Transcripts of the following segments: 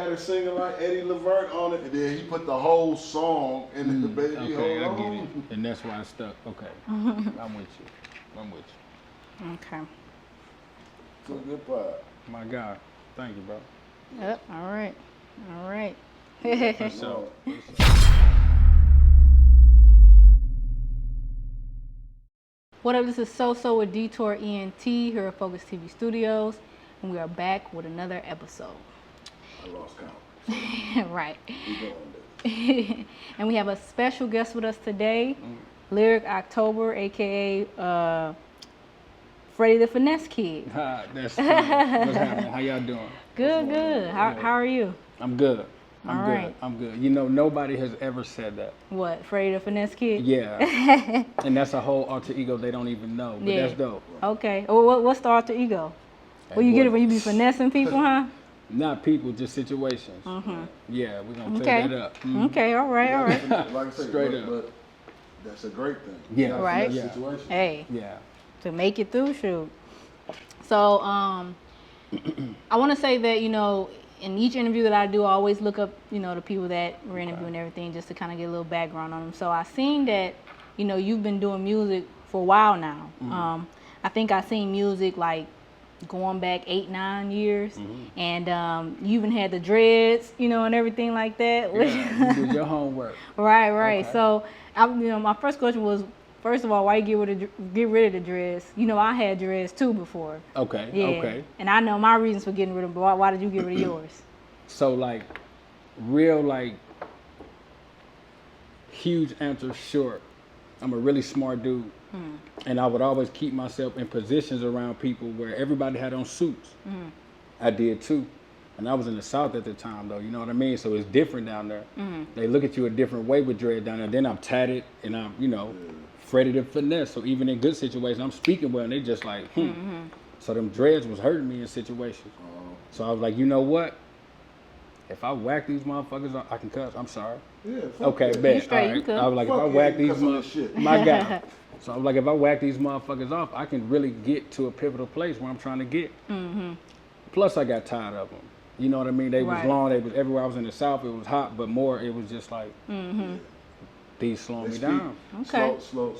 had her singing like Eddie Levert on it, and then he put the whole song in the baby. Okay, I get it. And that's why I stuck. Okay. I'm with you. Okay. It's a good part. My God. Thank you, bro. Yep. All right. So. What up, this is So with Detour ENT here at Focus TV Studios, and we are back with another episode. I lost count. Right. We doing this. And we have a special guest with us today, Lyric October, aka Freddie the Finesse Kid. That's funny. What's happening? How y'all doing? Good. How are you? I'm good. Right. I'm good. You know, nobody has ever said that. What, Freddie the Finesse Kid? Yeah. And that's a whole alter ego they don't even know. But that's dope. Okay. Well, what's the alter ego? Well, you get it when you be finessing people, huh? Not people, just situations. Yeah, we're going to clear that up. Okay, all right. Like I say, Straight up. But that's a great thing. Yeah. Right. Yeah. Situation. Hey. Yeah. To make it through, shoot. So, I want to say that, you know, in each interview that I do, I always look up, you know, the people that we're interviewing and everything just to kind of get a little background on them. So I seen that, you know, you've been doing music for a while now. I think I seen music like going back 8-9 years, and you even had the dreads, you know, and everything like that. Yeah, you did your homework. Right. Okay. So, my first question was, first of all, why you get rid of the dreads? You know, I had dreads too before. Okay. Yeah. Okay. And I know my reasons for getting rid of them, but why did you get rid of yours? So like, real like, huge answer short. I'm a really smart dude. And I would always keep myself in positions around people where everybody had on suits. I did too. And I was in the South at the time though, you know what I mean? So it's different down there. They look at you a different way with dread down there. Then I'm tatted and I'm, you know, Freddie the Finesse. So even in good situations, I'm speaking well and they just like, So them dreads was hurting me in situations. So I was like, you know what? If I whack these motherfuckers off, I can cuss. I'm sorry. Yeah. Okay, that. bet. straight, All you right. could. I was like, Fuck if I yeah, whack you these cuss on this motherfuckers, shit. my God. So I'm like, if I whack these motherfuckers off, I can really get to a pivotal place where I'm trying to get. Plus, I got tired of them. You know what I mean? They was long. They was everywhere. I was in the South. It was hot, but more. It was just like these slowing me down. Okay. Slow.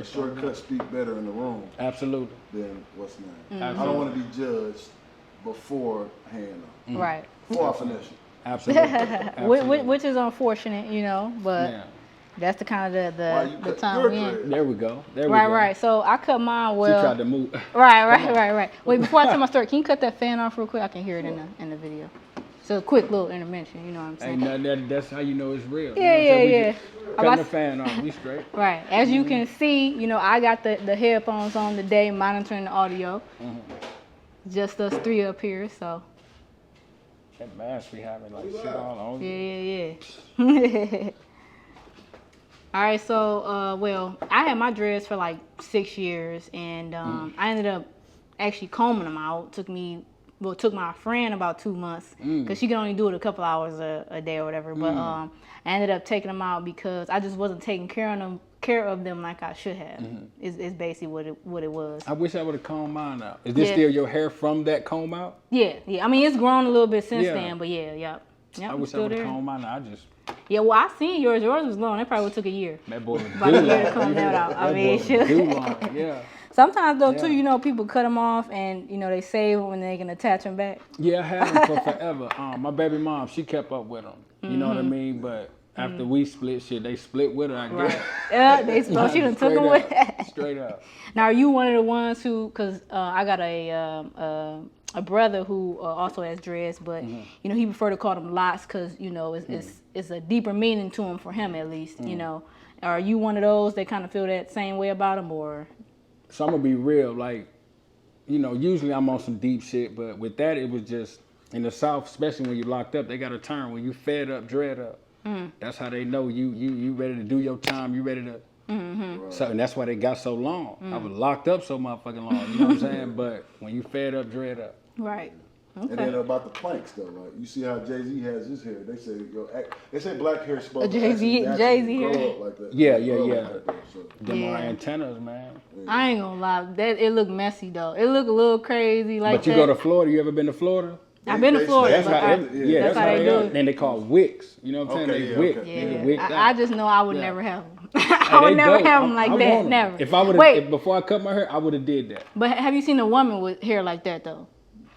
Shortcuts speak better in the room Absolutely. than what's name. Absolutely. I don't want to be judged beforehand. Right. Before I finish it. Absolutely. Absolutely. Which is unfortunate, you know, but Yeah. that's the kind of Why you the cut time your we in. dread? There we go. There we go. Right. So I cut mine She well. tried to move. Right. Wait, before I tell my story, can you cut that fan off real quick? I can hear it in the video. So a quick little intervention, you know what I'm saying? Ain't nothing. That's how you know it's real. Yeah, you know what I'm saying? yeah. We just cutting the fan off. We straight. Right. As you can see, you know, I got the headphones on today, monitoring the audio. Just us three up here, so. That mask we having like shit all on. Yeah. All right, so, well, I had my dreads for like 6 years, and I ended up actually combing them out. Took my friend about 2 months, because she could only do it a couple hours a day or whatever. But I ended up taking them out because I just wasn't taking care of them like I should have. Is basically what it was. I wish I would have combed mine out. Is this Yeah. still your hair from that comb out? Yeah. I mean, it's grown a little bit since Yeah. then, but yep. I wish I still would have there. combed mine out. I just Yeah, well, I seen yours. Yours was long. It probably took a year. that boy was About a year to long. comb that out. I That mean, boy shit. was too long. Yeah. Sometimes though, Yeah. too, you know, people cut them off and, you know, they save them and they can attach them back. Yeah, I had them for forever. My baby mom, she kept up with them. You know what I mean? But after we split shit, they split with her, I guess. Yeah, she done took them with it. Straight up. Now, are you one of the ones who, because I got a brother who also has dreads, but, you know, he prefer to call them lots because, you know, it's a deeper meaning to him, for him at least, you know. Are you one of those that kind of feel that same way about them, or? So I'm gonna be real, like, you know, usually I'm on some deep shit, but with that, it was just, in the South, especially when you locked up, they got a term, when you fed up, dread up. That's how they know you ready to do your time, you ready to. So, and that's why they got so long. I was locked up so motherfucking long, you know what I'm saying? But when you fed up, dread up. Right. And then about the planks though, like you see how Jay-Z has his hair. They say black hair is supposed Jay-Z to actually hair. grow up like that. Yeah. Like that, so. Them are antennas, man. I ain't gonna lie, it look messy though. It look a little crazy like But you that. go to Florida, you ever been to Florida? I've been to Florida, That's but how, that's how they do it. And they call wicks. You know what I'm saying? They wick. Yeah. Wick I just know I would never have them. I would never have them like that. Never. If I would have, before I cut my hair, I would have did that. But have you seen a woman with hair like that though?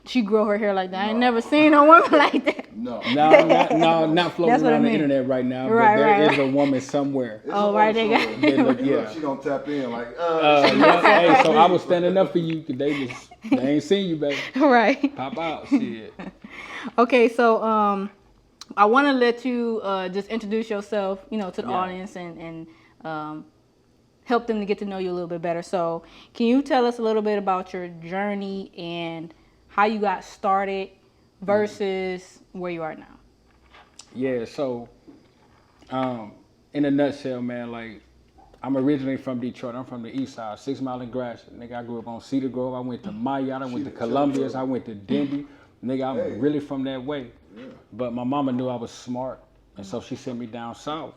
She grow her hair like that. I ain't never seen a woman like that. Not floating around the internet right now. But there is a woman somewhere. Right, they got. Yeah, she gonna tap in like. Hey, so I was standing up for you because they ain't seen you, baby. Right. Pop out, shit. Okay, so I want to let you just introduce yourself, to the audience and help them to get to know you a little bit better. So, can you tell us a little bit about your journey and how you got started versus where you are now? Yeah, so in a nutshell, man, like I'm originally from Detroit. I'm from the east side, 6 Mile and Gratiot. Nigga, I grew up on Cedar Grove. I went to Mayotte. I went to Columbia's. I went to Denby. Nigga, I'm really from that way. Yeah. But my mama knew I was smart, and so she sent me down south.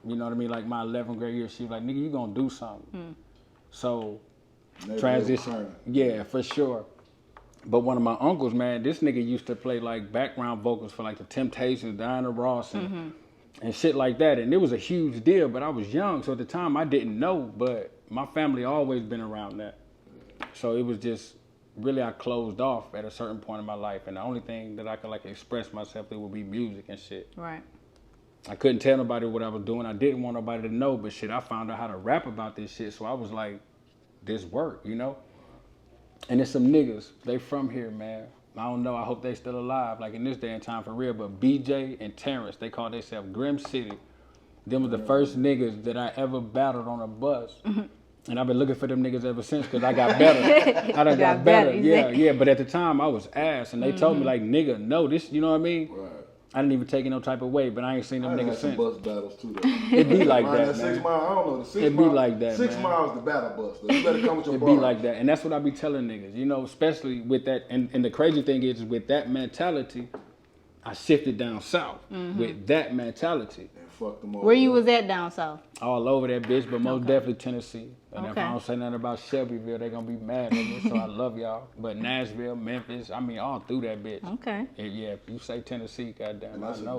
You know what I mean? Like my 11th grade year, she was like, nigga, you gonna do something. So transition. Yeah, for sure. But one of my uncles, man, this nigga used to play like background vocals for like the Temptations, Diana Ross, and shit like that. And it was a huge deal, but I was young. So at the time I didn't know, but my family always been around that. So it was just, really I closed off at a certain point in my life. And the only thing that I could like express myself through would be music and shit. Right. I couldn't tell nobody what I was doing. I didn't want nobody to know, but shit, I found out how to rap about this shit. So I was like, this work, And there's some niggas, they from here, man. I don't know, I hope they still alive, like in this day and time for real, but BJ and Terrence, they call themselves Grim City. Them was the first niggas that I ever battled on a bus. And I've been looking for them niggas ever since because I got better. I done got better. Yeah, but at the time I was ass and they told me like, nigga, no, this, you know what I mean? Right. I didn't even take it no type of way, but I ain't seen them niggas since. Bus battles too, though. It be like that, man. 6 Mile, I don't know. The 6 It be like that, 6 man. miles the battle bus. Though. You better come with your It be like that, and that's what I be telling niggas, especially with that. And the crazy thing is with that mentality, I shifted down south with that mentality. And fuck them all. Where you was at down south? All over that bitch, but most definitely Tennessee. And if I don't say nothing about Shelbyville, they gonna be mad at me. So I love y'all. But Nashville, Memphis, I mean, all through that bitch. Okay. And yeah, if you say Tennessee, goddamn, and that's I know.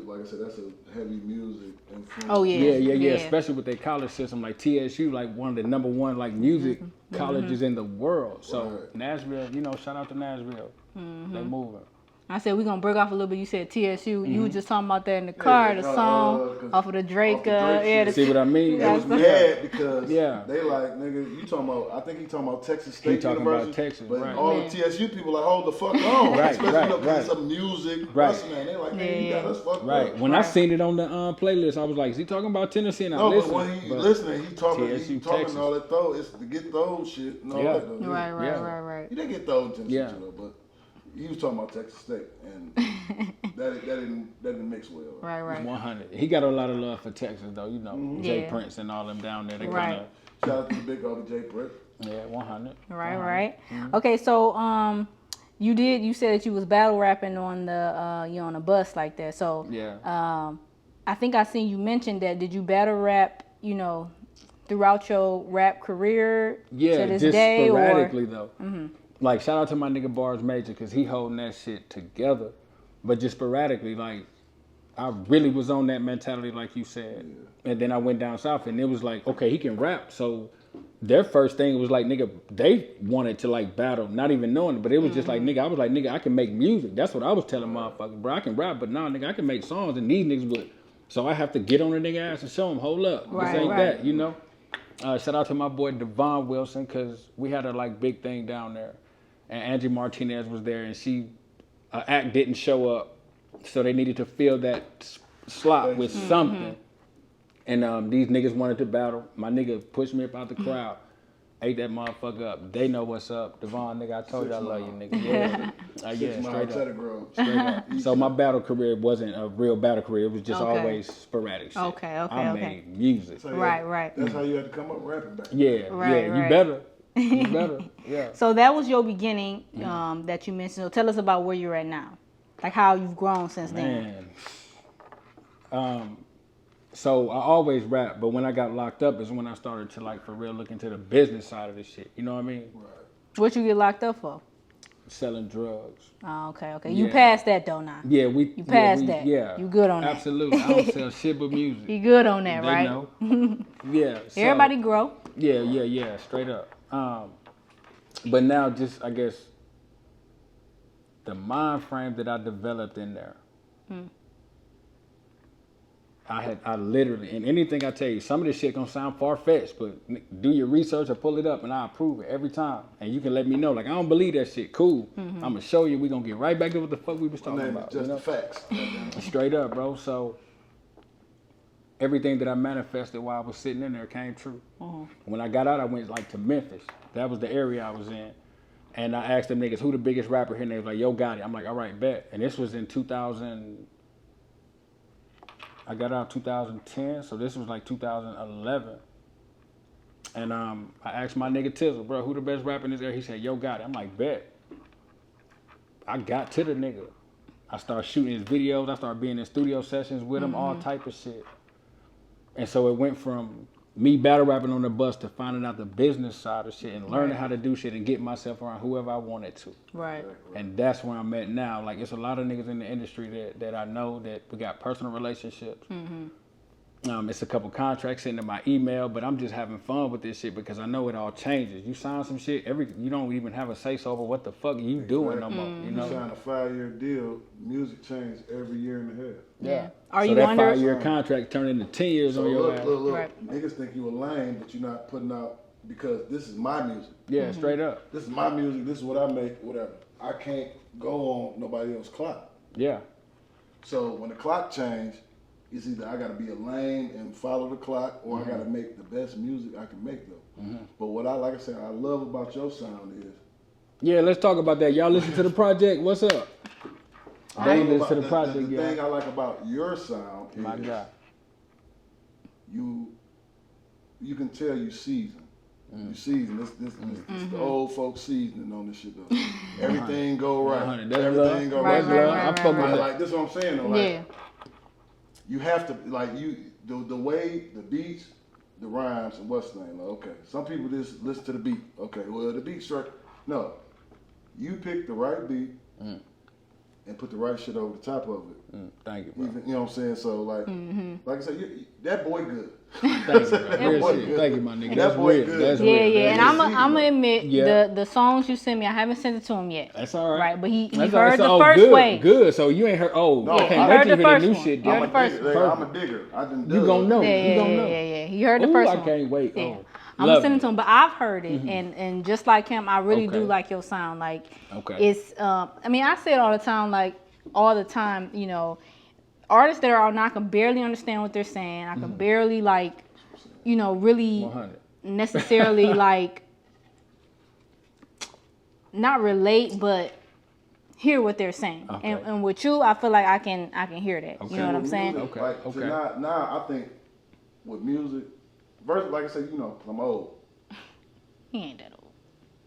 Like I said, that's a heavy music influence. Oh yeah. Yeah. Especially with their college system, like TSU, like one of the number one like music colleges in the world. So Nashville, shout out to Nashville. They moving. I said we're gonna break off a little bit. You said TSU. You were just talking about that in the car, the song off of the Drake. See what I mean? It was mad because they like, nigga, you talking about? I think he talking about Texas State University. About Texas, but right? All the TSU people like, hold the fuck on, especially because some music, right? Man, they like, man, you got us fucked up. Right. When I seen it on the playlist, I was like, is he talking about Tennessee? And I listened. But when he listening, he talking all that though. It's to get those shit. And all that, though. Right. He didn't get those in Tennessee though, but. He was talking about Texas State, and that didn't mix well. Right. 100. He got a lot of love for Texas, though. Jay Prince and all them down there. They right. Shout out to the big dog, Jay Prince. Yeah, 100. Right. Okay, so you said that you was battle rapping on the on a bus like that. So I think I seen you mention that. Did you battle rap? Throughout your rap career? Yeah, to this just day, sporadically though. Like, shout out to my nigga Bars Major, because he holding that shit together. But just sporadically, like, I really was on that mentality, like you said. Yeah. And then I went down south, and it was like, okay, he can rap. So their first thing was like, nigga, they wanted to, like, battle, not even knowing it. But it was just like, nigga, I was like, nigga, I can make music. That's what I was telling motherfuckers, bro. I can rap, but nah, nigga, I can make songs, and these niggas would. So I have to get on the nigga ass and show him, hold up. This ain't that, Shout out to my boy Devon Wilson, because we had a, like, big thing down there. And Angie Martinez was there, and she act didn't show up, so they needed to fill that slot with something. And these niggas wanted to battle. My nigga pushed me up out the crowd, ate that motherfucker up. They know what's up. Devon, nigga, I told you I love you, nigga. Yeah, straight up. So my battle career wasn't a real battle career. It was just always sporadic shit. I made music. So right. That's how you had to come up rapping back. Yeah, you better. You better, yeah. So that was your beginning that you mentioned. So tell us about where you're at now, like how you've grown since then. So I always rap, but when I got locked up is when I started to like for real look into the business side of this shit. You know what I mean? Right. What you get locked up for? selling drugs. Oh, okay. Yeah. You passed that though now. Yeah, You passed that. Yeah, You good on that. Absolutely. I don't sell shit but music. You good on that, They right? know. Yeah. So, Everybody grow. Yeah. Straight up. But now, just I guess the mind frame that I developed in there. I literally, and anything I tell you, some of this shit gonna sound far-fetched, but do your research or pull it up and I'll prove it every time. And you can let me know, like, I don't believe that shit, cool. I'm gonna show you, we gonna get right back to what the fuck we was talking about. Just the facts. Straight up, bro. So, everything that I manifested while I was sitting in there came true. When I got out, I went, like, to Memphis. That was the area I was in. And I asked them niggas, who the biggest rapper here? And they was like, Yo Gotti. I'm like, all right, bet. And this was in 2000... I got out 2010, so this was like 2011. And I asked my nigga Tizzle, bro, who the best rapper in this area? He said, Yo Gotti. I'm like, bet. I got to the nigga. I started shooting his videos. I started being in studio sessions with him, all type of shit. And so it went from me battle rapping on the bus to finding out the business side of shit and learning how to do shit and get myself around whoever I wanted to. Right. And that's where I'm at now. Like, it's a lot of niggas in the industry that I know that we got personal relationships. It's a couple contracts sitting in my email, but I'm just having fun with this shit because I know it all changes. You sign some shit, you don't even have a say so over what the fuck you doing no more. You know? You sign a 5-year deal, music changes every year and a half. Yeah. Are so you that under 5-year contract turned into 10 years on your ass. Look. Right. Niggas think you a lame, but you're not putting out because this is my music. Yeah, straight up. This is my music. This is what I make. Whatever. I can't go on nobody else's clock. Yeah. So when the clock change, it's either I got to be a lame and follow the clock, or I got to make the best music I can make though. But what like I said, I love about your sound is. Yeah, let's talk about that. Y'all listen to the project. What's up? They ain't listen to the project, The y'all. thing I like about your sound is My God. you can tell you seasoned. You seasoned. This the old folks seasoning on this shit though. Everything go right. 100. That's Everything go Right, right. right, I fuck with that. Like this is what I'm saying though. Like, Yeah. you have to like the way the beats, the rhymes, and what's the name. Like, okay, some people just listen to the beat. Okay, well the beat's right. No, you pick the right beat and put the right shit over the top of it. Thank you, bro. You know what I'm saying? So like, like I said, that boy good. Thank you, bro. Real boy shit. good. Thank you, my nigga. That That's boy real. good. That's Yeah, real. yeah, and That's I'm gonna admit Yeah. the songs you sent me, I haven't sent it to him yet. That's all right. Right, but he That's heard all the right. first good, wave. Good. So you ain't heard. Oh, No, I he can't heard wait to the hear the first new one. shit. You heard Dog. the first digger. Perfect. I'm a digger. I done You gonna know. Yeah, You gonna know. yeah. He heard the Ooh, first I one. can't wait. Yeah. Oh, I'm gonna send it to him, but I've heard it, and just like him, I really do Okay. like your sound. Like, Okay. it's. I mean, I say it all the time. Like all the time, you know, artists that are out now, I can barely understand what they're saying. I can barely like, you know, really 100. necessarily like not relate, but hear what they're saying. Okay. And with you, I feel like I can hear that. Okay. You know what I'm saying? Music, Okay, Like, so okay. now I think with music, first, like I said, you know, I'm old. He ain't that old.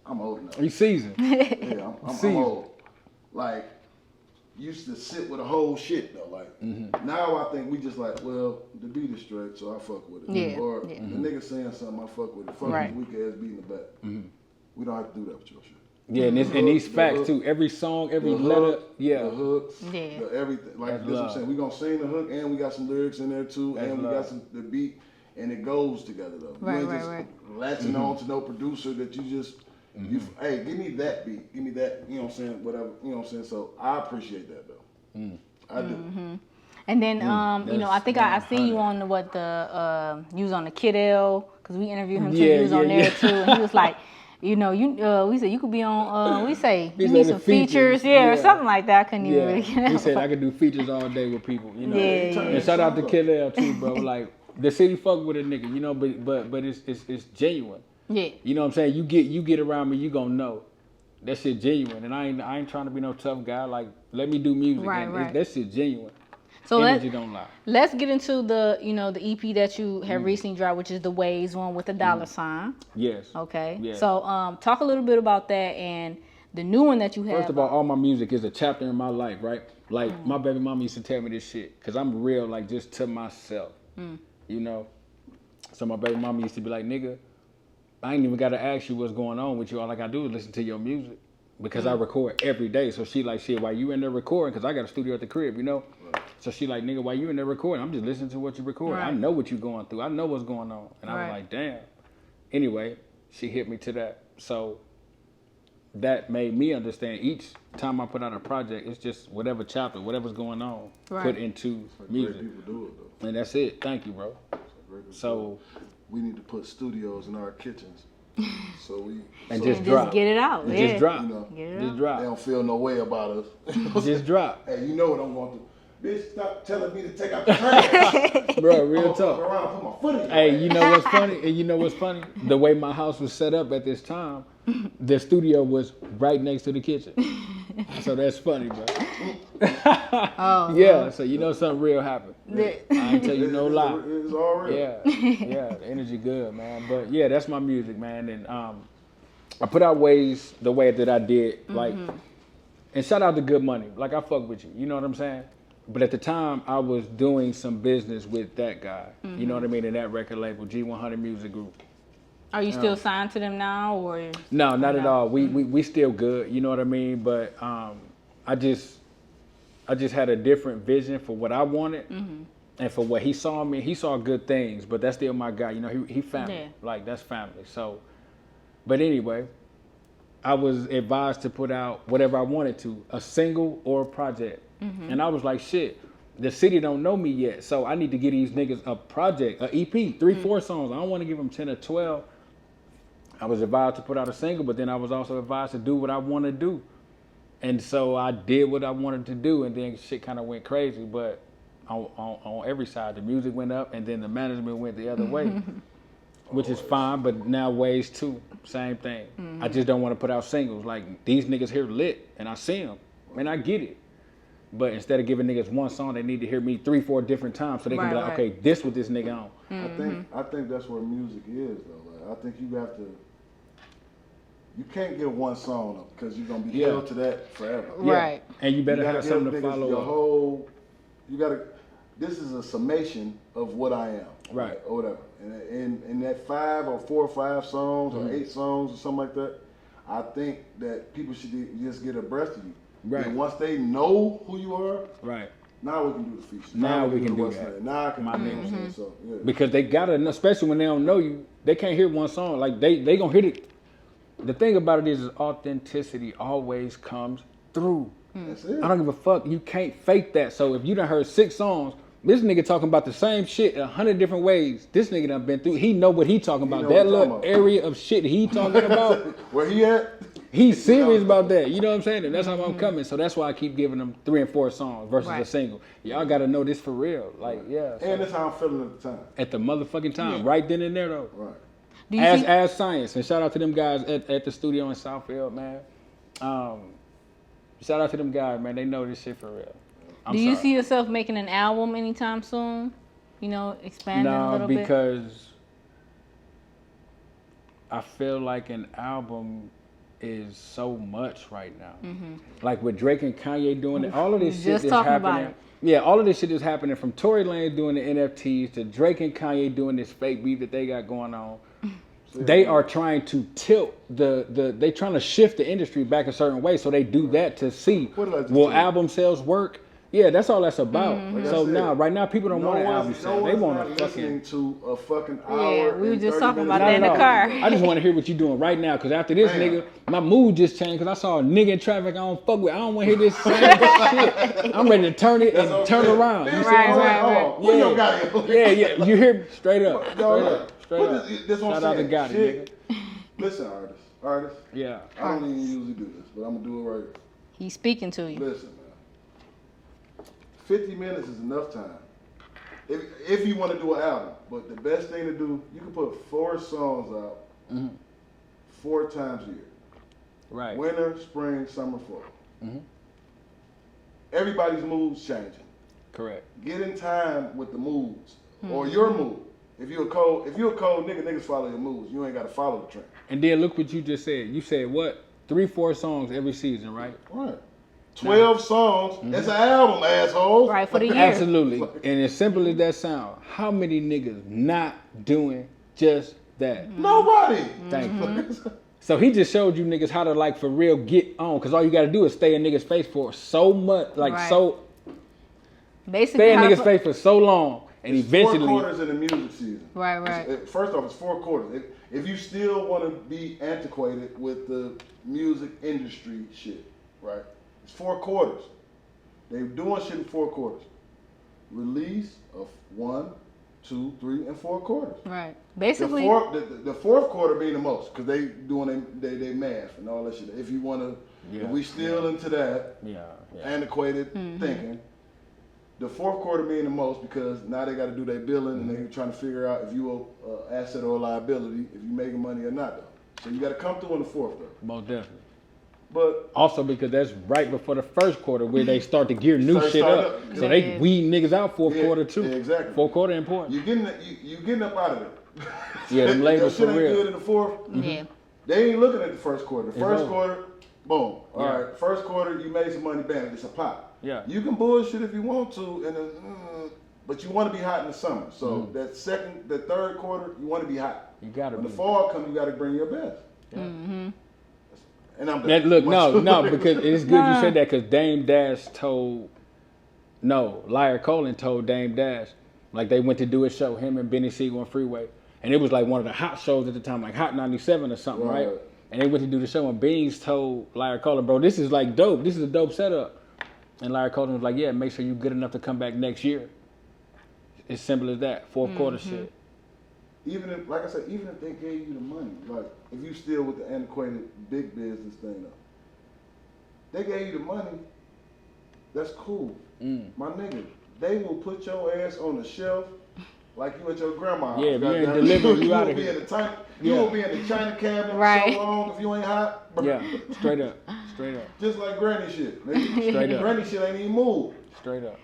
I'm old enough. You seasoned. Yeah, I'm Seasoned. old. Like, used to sit with a whole shit though. Like, now I think we just like, well, the beat is straight, so I fuck with it. Yeah, Or yeah. the nigga saying something, I fuck with it. Fuck Right. his weak ass beat in the back. We don't have to do that with your shit. Yeah, and these The facts hook, too. Every song, every the letter. hook, Yeah. the hooks, Yeah. the everything. Like That's this, what I'm love. saying. We gonna sing the hook, and we got some lyrics in there too, That's and we love. got some the beat, and it goes together though. Right, you ain't right, just right. latching on to no producer that you just. You, hey, give me that beat, give me that. You know what I'm saying? Whatever. You know what I'm saying? So I appreciate that though. I do. And then, you know, I think I see you 100. on you was on the Kid L, because we interviewed him too. Yeah, He was on yeah, there yeah. too, and he was like, you know, we said you could be on. We say He you said need the some features, features, yeah, or yeah. something like that. I couldn't even Yeah. really get He said I could do features all day with people. You know. Yeah, And shout out to Kid L too, bro. Like the city fuck with a nigga, you know, but it's genuine. Yeah, You know what I'm saying? You get around me, you gonna know. That shit genuine, and I ain't trying to be no tough guy. Like, let me do music, Right, and right. that shit genuine. so Energy don't lie. let's get into the the EP that you have recently dropped, which is the Waves one with the dollar sign. Yes. Okay, Yeah. so talk a little bit about that and the new one that you have. First of all my music is a chapter in my life, right? Like my baby mama used to tell me this shit, cause I'm real, like just to myself, you know. So my baby mama used to be like, nigga, I ain't even gotta ask you what's going on with you. All I gotta do is listen to your music. because I record every day. So she like, shit, why you in there recording? Because I got a studio at the crib, you know? Right. So she like, nigga, why you in there recording? I'm just listening to what you record. Right. I know what you going through. I know what's going on. And I Right. was like, damn. Anyway, she hit me to that. So that made me understand each time I put out a project, it's just whatever chapter, whatever's going on, Right. put into Like music. great people do it though. And that's it. Thank you, bro. Great people do So, it. We need to put studios in our kitchens, so we and so, just And drop. just get it out. And Yeah. just drop. you know, Get it Just out. they drop. don't feel no way about us. Just drop. Hey, you know what I'm going to do? Bitch, stop telling me to take out the trash. Bro, real I'm gonna fuck talk. around and put my foot in your Hey, ass. you know what's funny? And you know what's funny? The way my house was set up at this time, the studio was right next to the kitchen. So that's funny, bro. Oh, Yeah, so you know something real happened. Yeah. I ain't tell you no lie. It's all real. Yeah, yeah, the energy good, man. But yeah, that's my music, man. And I put out ways the way that I did, like, and shout out to Good Money. Like, I fuck with you, you know what I'm saying? But at the time, I was doing some business with that guy, you know what I mean, in that record label, G100 Music Group. Are you still signed to them now, or? No, not at No. all. We still good, you know what I mean? But I just had a different vision for what I wanted. And for what he saw in me, he saw good things, but that's still my guy. You know, he family. Yeah. Like, that's family. So, but anyway, I was advised to put out whatever I wanted to, a single or a project. And I was like, shit, the city don't know me yet, so I need to give these niggas a project, a EP, 3-4 songs. I don't want to give them 10 or 12. I was advised to put out a single, but then I was also advised to do what I want to do. And so I did what I wanted to do, and then shit kind of went crazy. But on every side, the music went up, and then the management went the other way, which is fine. But now ways too, same thing. I just don't want to put out singles. Like, these niggas here lit, and I see them, and I get it. But instead of giving niggas one song, they need to hear me 3-4 different times, so they can be Right, like, right. okay, this what this nigga on. I think that's where music is though. Like, I think you have to. You can't get one song up because you're gonna be Yeah. held to that forever. Yeah. Right. And you better gotta have give something to niggas follow your up. whole. You gotta. This is a summation of what I am. Right. Or whatever. And in that 5 or 4 or 5 songs Mm-hmm. or 8 songs or something like that, I think that people should just get abreast of you. Right. And once they know who you are, Right. now we can do the features. Now we can the do what's that. name. Now I can My do nigga. what I'm saying. So, yeah. Because they gotta, especially when they don't know you, they can't hear one song. Like, they gonna hit it. The thing about it is authenticity always comes through. That's it. I don't give a fuck. You can't fake that. So if you done heard 6 songs, this nigga talking about the same shit 100 different ways. This nigga done been through. He know what he talking about. know That what he little talking about. area of shit he talking about. Where he at? He's serious about that. You know what I'm saying? And that's how I'm coming. So that's why I keep giving them 3 and 4 songs versus a Right. single. Y'all gotta know this for real. Like, yeah. So And that's how I'm feeling at the time. at the motherfucking time, right then and there though. Right. Do you As see, as science, and shout out to them guys at the studio in Southfield, man. Shout out to them guys, man. They know this shit for real. I'm do you sorry. see yourself making an album anytime soon? You know, expanding a No, little bit? because I feel like an album is so much right now. Like with Drake and Kanye doing it, all of this We shit just is talking about happening. it. Yeah, all of this shit is happening from Tory Lanez doing the NFTs to Drake and Kanye doing this fake beef that they got going on. They are trying to tilt they trying to shift the industry back a certain way, so they do that to see What did I just will tell you? album sales work. Yeah, that's all that's about. Like I So said, now, right now, people don't want an album sale. They want a not fucking. listening to a fucking Yeah, hour. we were and just 30 talking about minutes that in the Not car. at all. I just want to hear what you're doing right now, because after this, Damn. nigga, my mood just changed. Because I saw a nigga in traffic I don't fuck with. I don't want to hear this same shit. I'm ready to turn it and turn around. You see what I'm Right, saying? right. What you got here? Yeah. You hear me? Straight up. Straight up. Straight But up. this what I'm Shout out to saying. Gotti, Shit. nigga. Listen, artists. Yeah. I don't even usually do this, but I'm gonna do it right He's speaking to you. here. Listen, man. 50 minutes is enough time. If you want to do an album, but the best thing to do, you can put 4 songs out 4 times a year. Right. Winter, spring, summer, fall. Mhm. Everybody's mood's changing. Correct. Get in time with the moods or your mood. If you're a cold nigga, niggas follow your moods. You ain't got to follow the trend. And then look what you just said. You said what? 3-4 songs every season, right? Right. 12 songs. That's an album, asshole. Right, for the year. Absolutely. And as simple as that sound, how many niggas not doing just that? Nobody. Thank you. So he just showed you niggas how to like for real get on, cause all you gotta do is stay in niggas' face for so much, like Right. so Basically, stay in how to niggas' face for so long, and It's eventually 4 quarters in the music season. Right. First off, it's 4 quarters. If you still want to be antiquated with the music industry shit, right? It's 4 quarters. They're doing shit in 4 quarters. Release of 1, 2, 3, and 4 quarters. Right. Basically, The fourth quarter being the most, because they doing they math and all that shit. If you want to, if we still into that antiquated thinking, the fourth quarter being the most, because now they got to do their billing and they're trying to figure out if you a asset or a liability, if you making money or not though. So you got to come through in the fourth though. most definitely. But Also because that's right before the first quarter where they start to gear new shit up. So they weed niggas out fourth quarter too. Yeah, exactly. Fourth quarter important. you getting up out of there. Yeah, them labels shit for ain't real. good in the fourth. yeah. They ain't looking at the first quarter. The It's first over. quarter, boom. All Yeah. right. First quarter, you made some money, bam. It's a pop. Yeah. You can bullshit if you want to, and but you want to be hot in the summer. So that third quarter, you want to be hot. You gotta When be. the fall comes, you got to bring your best. Yeah. And I'm That, look, no, because it's good you said that, because Dame Dash Liar Colin told Dame Dash, like they went to do a show, him and Benny Siegel on Freeway, and it was like one of the hot shows at the time, like Hot 97 or something, right? Right. And they went to do the show, and Beans told Liar Colin, bro, this is like dope, this is a dope setup. And Liar Colin was like, yeah, make sure you're good enough to come back next year. It's simple as that, fourth quarter shit. Even if, like I said, even if they gave you the money, like if you still with the antiquated big business thing though, they gave you the money, that's cool. My nigga, they will put your ass on the shelf like you at your grandma's. Yeah, if you ain't Goddamn, delivering, you will outta be here. in the China, you Yeah. will be in the China cabinet Right. so long if you ain't hot. Bro. Yeah, straight up. Just like granny shit. Nigga. Straight up. Granny shit ain't even moved. Straight up.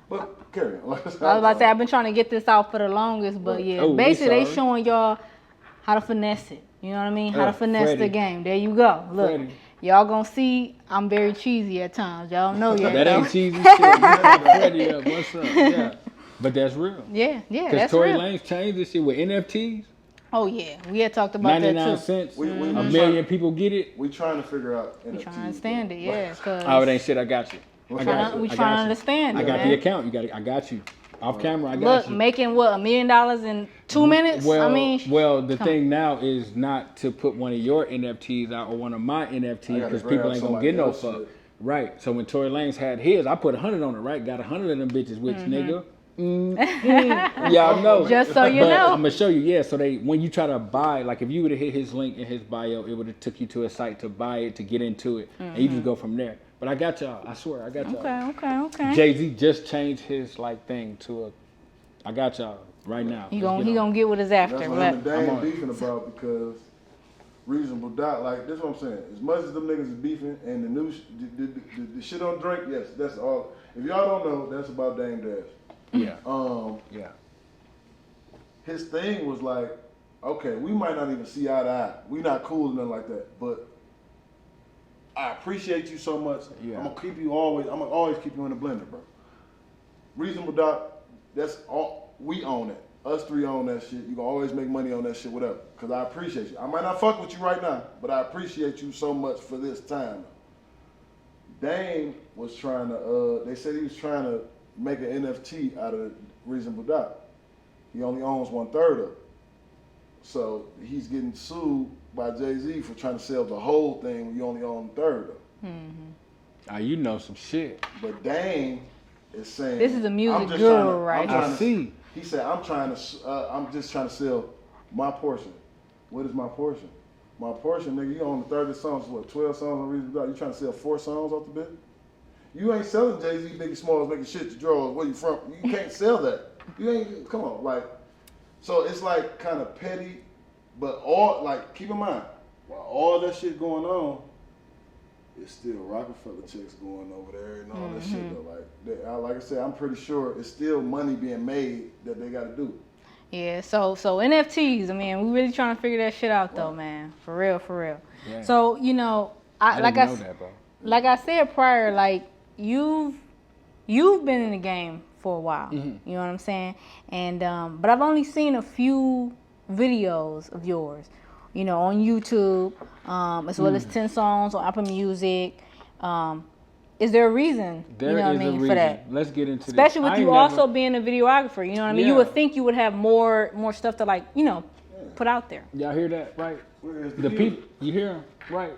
But carry on. I was about to say I've been trying to get this out for the longest, but yeah, Oh, we basically they sorry. showing y'all how to finesse it. You know what I mean? How to finesse the Freddie. game. There you go. Look, Freddie. y'all gonna see I'm very cheesy at times. Y'all don't know yet. That though. ain't cheesy shit. Freddie up, what's up? Yeah. But that's real. Yeah, Because that's Tory real. Lanez changed this shit with NFTs. Oh yeah, we had talked about 99 that too. cents. We A trying- million people get it. We trying to figure out NFTs. We trying to understand it, yeah. Cause Oh, it ain't shit. I got you. I tryna- got you. we I trying to got you. understand I it, got man. the account. I got you. Off camera, I got Look, you. making what, $1 million in 2 minutes? Well, I mean, the thing now is not to put one of your NFTs out or one of my NFTs, gotta because people grab ain't gonna somebody get no else fuck. shit. Right. So when Tory Lanez had his, I put 100 on it. Right. Got 100 of them bitches, which nigga. Y'all know. Just so you But know. I'm gonna show you. Yeah. So when you try to buy, like if you would have hit his link in his bio, it would have took you to a site to buy it, to get into it, and you just go from there. But I got y'all. I swear, I got y'all. okay. Jay-Z just changed his like thing to a. I got y'all right now. He Let's gonna get on. get with us after. That's what him and But Dame I'm on it. beefing about, because reasonable doubt. Like this, is what I'm saying. As much as them niggas is beefing, and the new the shit on Drake, yes, that's all. If y'all don't know, that's about Dame Dash. Yeah. Yeah. His thing was like, okay, we might not even see eye to eye. We not cool or nothing like that, but I appreciate you so much. Yeah. I'm gonna always keep you in the blender, bro. Reasonable doubt. That's all. We own it. Us three own that shit. You can always make money on that shit, whatever. Cause I appreciate you. I might not fuck with you right now, but I appreciate you so much for this time. Dame was trying to. They said he was trying to make an NFT out of Reasonable Doubt. He only owns 1/3 of it. So he's getting sued by Jay-Z for trying to sell the whole thing when you only own 1/3 of it. You know some shit. But Dame is saying, This is a music I'm just guru trying to- right I'm here. trying I to- see. He said, I'm just trying to sell my portion. What is my portion? My portion, nigga, you own the 30 songs, what, 12 songs on Reasonable Doubt? You trying to sell 4 songs off the bit? You ain't selling Jay-Z, Biggie Smalls, making shit to draws. Where you from? You can't sell that. You ain't, come on, like, so it's like kind of petty, but all, like, keep in mind, while all that shit going on, it's still Rockefeller checks going over there and all that shit though. Like I said, I'm pretty sure it's still money being made that they got to do. yeah, so NFTs, I mean, we really trying to figure that shit out though, man. For real. Yeah. So, you know, I like didn't know that, bro. like I said prior, like you've been in the game for a while. You know what I'm saying? And but I've only seen a few videos of yours. on YouTube, as well as 10 songs on Apple Music. Is there a reason? There is a reason for that? Let's get into Especially this. with you also being a videographer, you know what I mean? Yeah. You would think you would have more stuff to put out there. Y'all hear that, right? The people, you hear them, right?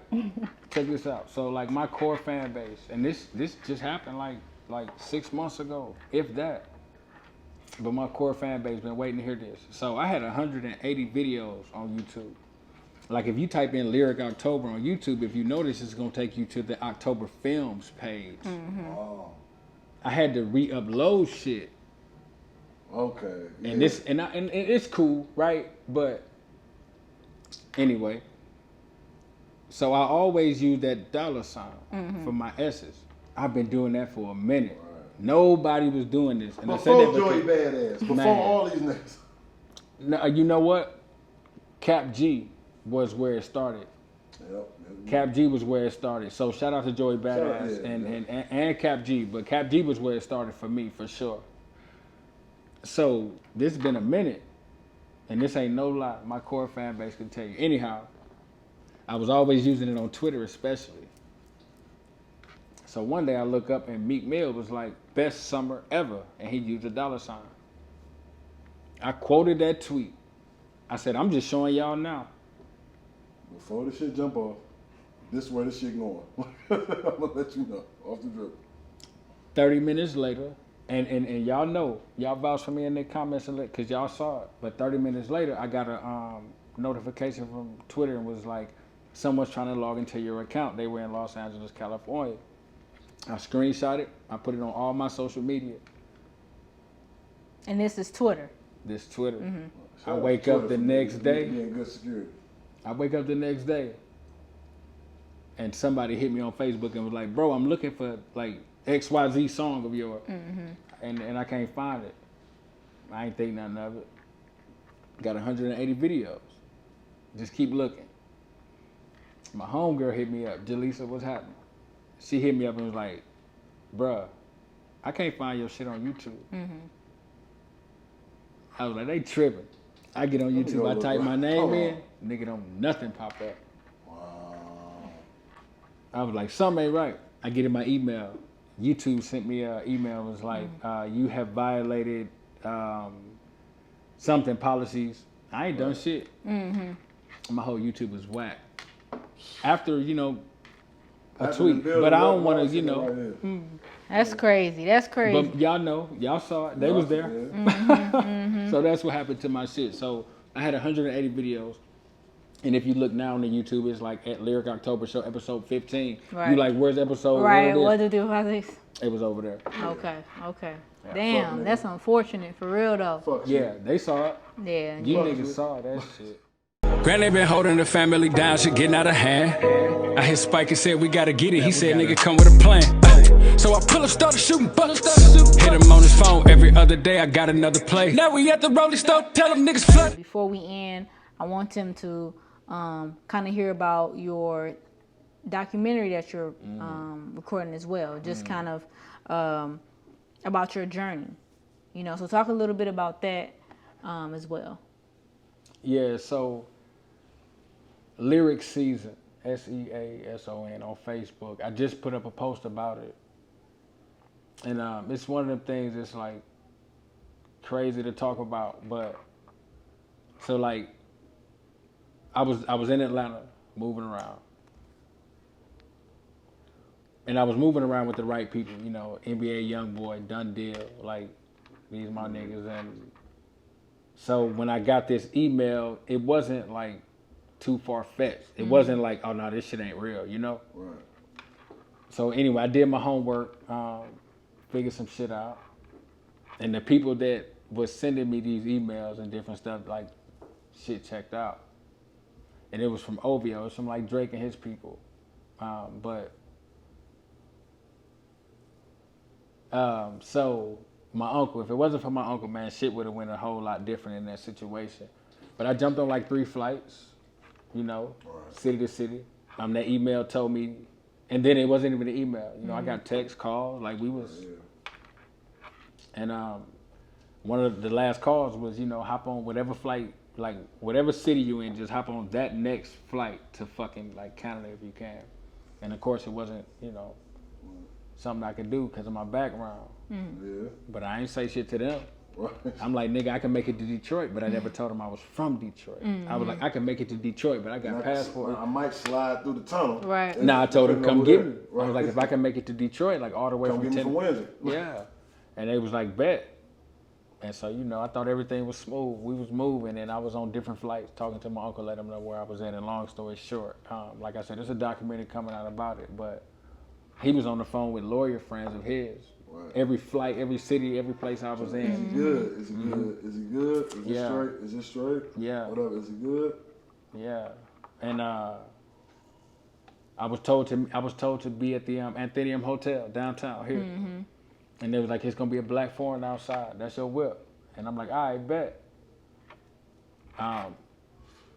Check this out. So like my core fan base, and this just happened like 6 months ago, if that. But my core fan base been waiting to hear this. So I had 180 videos on YouTube. Like if you type in Lyric October on YouTube, if you notice, it's gonna take you to the October Films page. Oh. I had to re-upload shit. Okay. Yeah. And it's cool, right? But anyway, so I always use that $sign for my S's. I've been doing that for a minute. Right. Nobody was doing this. And before I said that Joey Badass, before all these niggas. No, you know what? Cap G was where it started. Yep. Cap G was where it started. So shout out to Joey Badass and Cap G. But Cap G was where it started for me, for sure. So this has been a minute. And this ain't no lie. My core fan base can tell you. Anyhow, I was always using it on Twitter especially. So one day I look up and Meek Mill was like, best summer ever. And he used a $sign. I quoted that tweet. I said, I'm just showing y'all now. Before the shit jump off, this is where this shit going. I'm gonna let you know, off the drip. 30 minutes later, and y'all know, y'all vouch for me in the comments because y'all saw it. But 30 minutes later, I got a notification from Twitter and was like, someone's trying to log into your account. They were in Los Angeles, California. I screenshot it. I put it on all my social media. And this is Twitter. This Twitter. Mm-hmm. I wake up the next day. Being good security. I wake up the next day, and somebody hit me on Facebook and was like, "Bro, I'm looking for like XYZ song of yours, and I can't find it. I ain't think nothing of it. Got 180 videos. Just keep looking." My homegirl hit me up. Jaleesa, what's happening? She hit me up and was like, "Bruh, I can't find your shit on YouTube." I was like, "They tripping." I get on YouTube, I type my name in, nigga don't nothing pop up. Wow. I was like, something ain't right. I get in my email. YouTube sent me an email. It was like, you have violated something policies. I ain't done shit. My whole YouTube was whack. After, a tweet. But I don't want to, That's crazy. That's crazy. But y'all know, y'all saw it. They was there. So that's what happened to my shit. So I had 180 videos. And if you look now on the YouTube, it's like at Lyric October Show, episode 15. Right. You like, where's episode? Right, what to do about this? It was over there. Okay. Yeah. Damn, that's unfortunate, for real though. Yeah, they saw it. Yeah. You niggas saw that shit. Granny been holding the family down, shit getting out of hand. I hit Spike and said we gotta get it. He said nigga come with a plan. So I pull up, started shooting bullets. Hit him on his phone every other day. I got another play. Now we at the rolling store, tell them niggas flood. Before we end, I want them to kind of hear about your documentary that you're recording as well. Just kind of about your journey, So talk a little bit about that as well. Yeah, so Lyric Season, SEASON on Facebook. I just put up a post about it. And it's one of them things that's like crazy to talk about, but so like I was in Atlanta moving around. And I was moving around with the right people, NBA Youngboy, Done Deal, like these my niggas. And so when I got this email, it wasn't like too far-fetched. It wasn't like, oh no, this shit ain't real, Right. So anyway, I did my homework, figured some shit out. And the people that was sending me these emails and different stuff, like shit checked out. And it was from OVO, it was from like Drake and his people. So my uncle, if it wasn't for my uncle, man, shit would have went a whole lot different in that situation. But I jumped on like 3 flights, right. City to city. That email told me, and then it wasn't even an email. I got text, calls, like we was. And one of the last calls was, hop on whatever flight like whatever city you in, just hop on that next flight to fucking like Canada if you can. And of course, it wasn't, you know, something I could do because of my background. Yeah. But I ain't say shit to them. Right. I'm like, nigga, I can make it to Detroit, but I never told them I was from Detroit. I was like, I can make it to Detroit, but I got passport. I might slide through the tunnel. Right. Nah, I told them, come get me. Right. I was like, if I can make it to Detroit, like all the way Come from get me from Windsor. Yeah. And they was like, bet. And so, you know, I thought everything was smooth. We was moving, and I was on different flights talking to my uncle, let him know where I was at. And long story short, like I said, there's a documentary coming out about it, but he was on the phone with lawyer friends of his. Right. Every flight, every city, every place I was in. Is it good? Is it good? Is it good? Is it Yeah. straight? Is it straight? Yeah. What up? Is it good? Yeah. And I was told to be at the Anthenium Hotel downtown here. And they was like, it's gonna be a black foreigner outside. That's your whip. And I'm like, all right, bet.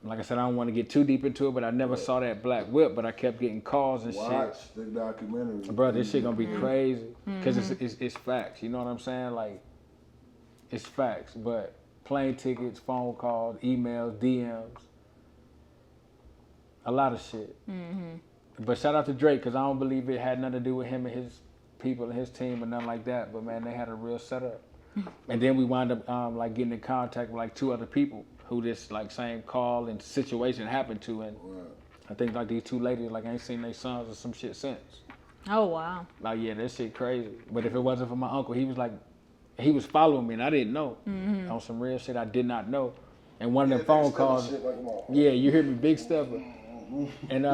Like I said, I don't want to get too deep into it, but I never saw that black whip, but I kept getting calls and Watch the documentary. shit. Bro, this shit gonna be crazy. Cause it's facts, you know what I'm saying? Like, it's facts, but plane tickets, phone calls, emails, DMs, a lot of shit. But shout out to Drake, cause I don't believe it had nothing to do with him and his people and his team or nothing like that, but man, they had a real setup. And then we wound up like getting in contact with like 2 other people who this like same call and situation happened to, and I think like these 2 ladies like ain't seen their sons or some shit since. Oh wow. Like yeah, that shit crazy. But if it wasn't for my uncle, he was following me and I didn't know on some real shit I did not know. And one of them phone calls, yeah, you hear me, big stepper. And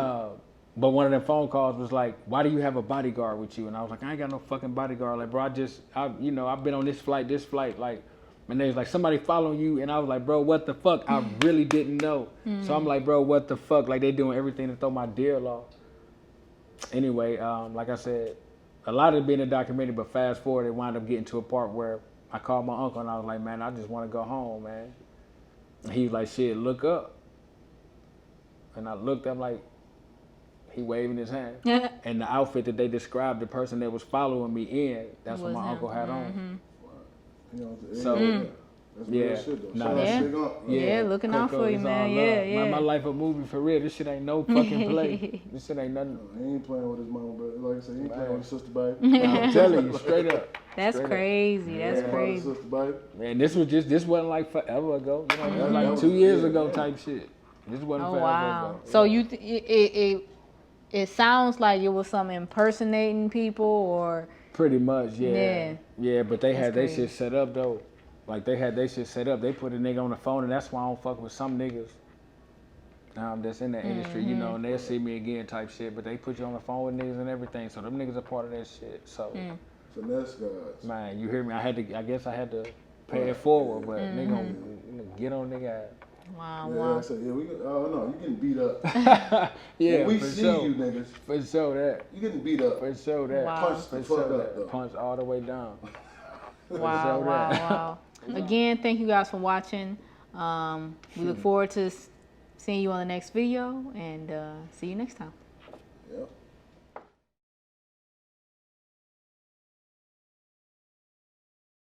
but one of them phone calls was like, why do you have a bodyguard with you? And I was like, I ain't got no fucking bodyguard. Like, bro, I've been on this flight, like, and they was like, somebody following you. And I was like, bro, what the fuck? I really didn't know. So I'm like, bro, what the fuck? Like, they doing everything to throw my deal off. Anyway, like I said, a lot of it being a documentary, but fast forward, it wound up getting to a part where I called my uncle and I was like, man, I just want to go home, man. And he was like, shit, look up. And I looked, I'm like, he waving his hand. And the outfit that they described the person that was following me in, that's what my uncle had on. You know, So, that's real shit though. Nah, Shout out yeah. to Big Unc. Yeah, looking out Coco, for you, it's man. all Yeah, love. yeah. My life a movie for real. This shit ain't no fucking play. This shit ain't nothing. He ain't playing with his mama, but like I said, he ain't playing with his sister, baby. I'm telling you, straight up. That's Straight up. crazy. That's His crazy. sister, baby. Man, this wasn't like forever ago. You know, that was That like was- 2 years yeah, ago yeah. type shit. This wasn't Oh forever wow. ago. So you it sounds like it was some impersonating people or Pretty much, yeah. Yeah, but they had their crazy. shit set up though. Like they had their shit set up. They put a nigga on the phone, and that's why I don't fuck with some niggas that's in that industry, you know, and they'll see me again type shit. But they put you on the phone with niggas and everything, so them niggas are part of that shit. So, Finesse guys. man, you hear me? I guess I had to pay it forward, but nigga, get on nigga ass. wow, Yeah, wow. I said, oh no, you getting beat up. Yeah, When we for see sure. you niggas, For sure that. you getting beat up. For sure that. Wow. Punch For the sure fuck up that. though. Punch all the way down. Wow, So wow, that. wow. Again, thank you guys for watching. We look forward to seeing you on the next video and see you next time. Yep.